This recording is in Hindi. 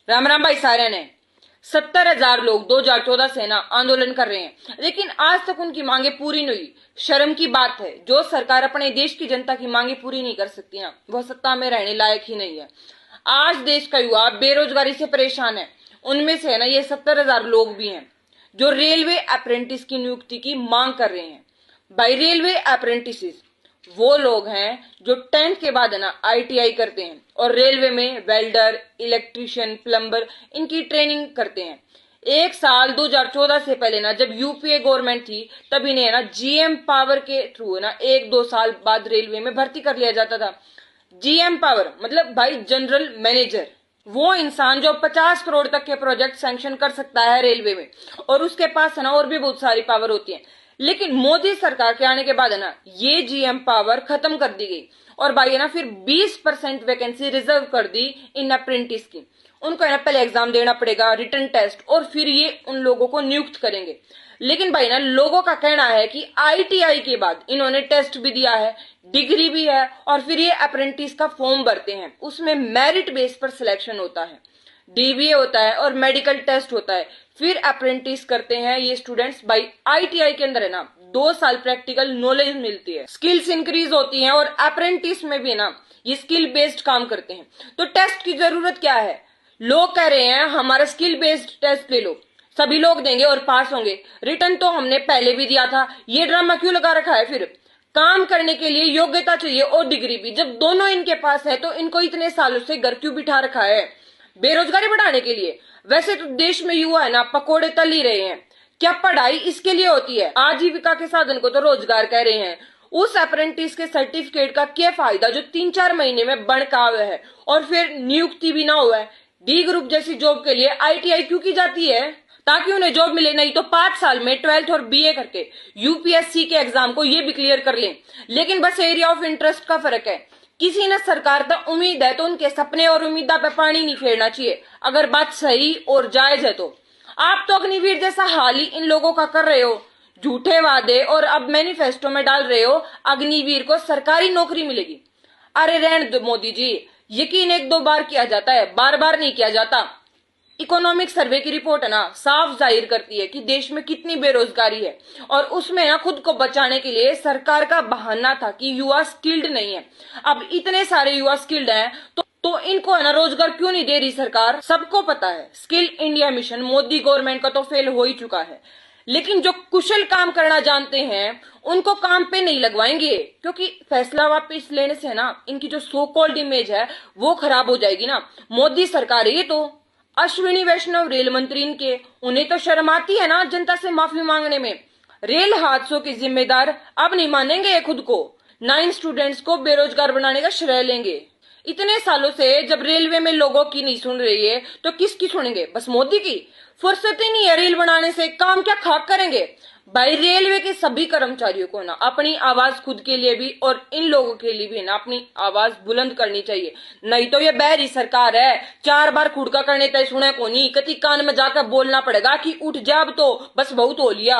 राम राम भाई सारे ने। 70,000 लोग 2014 से ना आंदोलन कर रहे हैं, लेकिन आज तक उनकी मांगे पूरी नहीं हुई। शर्म की बात है, जो सरकार अपने देश की जनता की मांगे पूरी नहीं कर सकती ना, वह सत्ता में रहने लायक ही नहीं है। आज देश का युवा बेरोजगारी से परेशान है। उनमें से है ना ये 70,000 लोग भी हैं जो रेलवे अप्रेंटिस की नियुक्ति की मांग कर रहे हैं। भाई रेलवे अप्रेंटिस वो लोग हैं जो 10th के बाद है ना ITI करते हैं और रेलवे में वेल्डर, इलेक्ट्रीशियन, प्लम्बर इनकी ट्रेनिंग करते हैं। एक साल 2014 से पहले ना जब यूपीए गवर्नमेंट थी तब इन्हें ना GM पावर के थ्रू ना 1-2 साल बाद रेलवे में भर्ती कर लिया जाता था। GM पावर मतलब भाई जनरल मैनेजर, वो इंसान जो 50 करोड़ तक के प्रोजेक्ट सैंक्शन कर सकता है रेलवे में, और उसके पास है ना और भी बहुत सारी पावर होती है। लेकिन मोदी सरकार के आने के बाद है ना ये GM पावर खत्म कर दी गई और भाई है ना फिर 20% वैकेंसी रिजर्व कर दी इन अप्रेंटिस की। उनको है ना पहले एग्जाम देना पड़ेगा, रिटन टेस्ट, और फिर ये उन लोगों को नियुक्त करेंगे। लेकिन भाई ना लोगों का कहना है कि ITI के बाद इन्होंने टेस्ट भी दिया है, डिग्री भी है, और फिर ये अप्रेंटिस का फॉर्म भरते हैं। उसमें मेरिट बेस पर सिलेक्शन होता है, DBA होता है और मेडिकल टेस्ट होता है। फिर अप्रेंटिस करते हैं ये स्टूडेंट्स। बाई ITI के अंदर है ना 2 साल प्रैक्टिकल नॉलेज मिलती है, स्किल्स इंक्रीज होती हैं, और अप्रेंटिस में भी ना ये स्किल बेस्ड काम करते हैं। तो टेस्ट की जरूरत क्या है? लोग कह रहे हैं हमारा स्किल बेस्ड टेस्ट ले लो, सभी लोग देंगे और पास होंगे। रिटर्न तो हमने पहले भी दिया था, ये ड्रामा क्यों लगा रखा है? फिर काम करने के लिए योग्यता चाहिए और डिग्री भी। जब दोनों इनके पास है तो इनको इतने सालों से घर क्यों बिठा रखा है? बेरोजगारी बढ़ाने के लिए? वैसे तो देश में युवा है ना पकोड़े तल ही रहे हैं। क्या पढ़ाई इसके लिए होती है? आजीविका के साधन को तो रोजगार कह रहे हैं। उस अप्रेंटिस के सर्टिफिकेट का क्या फायदा जो 3-4 महीने में बनका हुआ है और फिर नियुक्ति भी ना हुआ है? D ग्रुप जैसी जॉब के लिए ITI क्यों की जाती है? ताकि उन्हें जॉब मिले, नहीं तो 5 साल में 12th और BA करके UPSC के एग्जाम को ये भी क्लियर कर लें। लेकिन बस एरिया ऑफ इंटरेस्ट का फर्क है। किसी ने सरकार तक उम्मीद है तो उनके सपने और उम्मीदा पे पानी नहीं फेरना चाहिए, अगर बात सही और जायज है तो। आप तो अग्निवीर जैसा हाल ही इन लोगों का कर रहे हो, झूठे वादे, और अब मैनिफेस्टो में डाल रहे हो अग्निवीर को सरकारी नौकरी मिलेगी। अरे रहने दो मोदी जी, यकीन 1-2 बार किया जाता है, बार बार नहीं किया जाता। इकोनॉमिक सर्वे की रिपोर्ट है ना साफ जाहिर करती है कि देश में कितनी बेरोजगारी है, और उसमें ना खुद को बचाने के लिए सरकार का बहाना था कि युवा स्किल्ड नहीं है। अब इतने सारे युवा स्किल्ड हैं तो इनको है ना रोजगार क्यों नहीं दे रही सरकार? सबको पता है skill India mission Modi government का तो फेल हो ही चुका है। लेकिन जो कुशल काम करना जानते हैं उनको काम पे नहीं लगवाएंगे, क्योंकि फैसला वापस लेने से ना इनकी जो सो कॉल्ड इमेज है वो खराब हो जाएगी ना। मोदी सरकार है ये तो। अश्विनी वैष्णव रेल मंत्री इनके, उन्हें तो शर्म आती है ना जनता से माफी मांगने में। रेल हादसों के जिम्मेदार अब नहीं मानेंगे खुद को, ना इन स्टूडेंट्स को बेरोजगार बनाने का श्रेय लेंगे। इतने सालों से जब रेलवे में लोगों की नहीं सुन रही है तो किसकी सुनेंगे? बस मोदी की। फुर्सत ही नहीं है रेल बनाने से, काम क्या खाक करेंगे? भाई रेलवे के सभी कर्मचारियों को ना अपनी आवाज खुद के लिए भी और इन लोगों के लिए भी ना अपनी आवाज बुलंद करनी चाहिए, नहीं तो ये बहरी सरकार है। 4 बार खुड़का करने तय सुने को नहीं, कति कान में जाकर बोलना पड़ेगा कि उठ जा अब तो, बस बहुत हो लिया।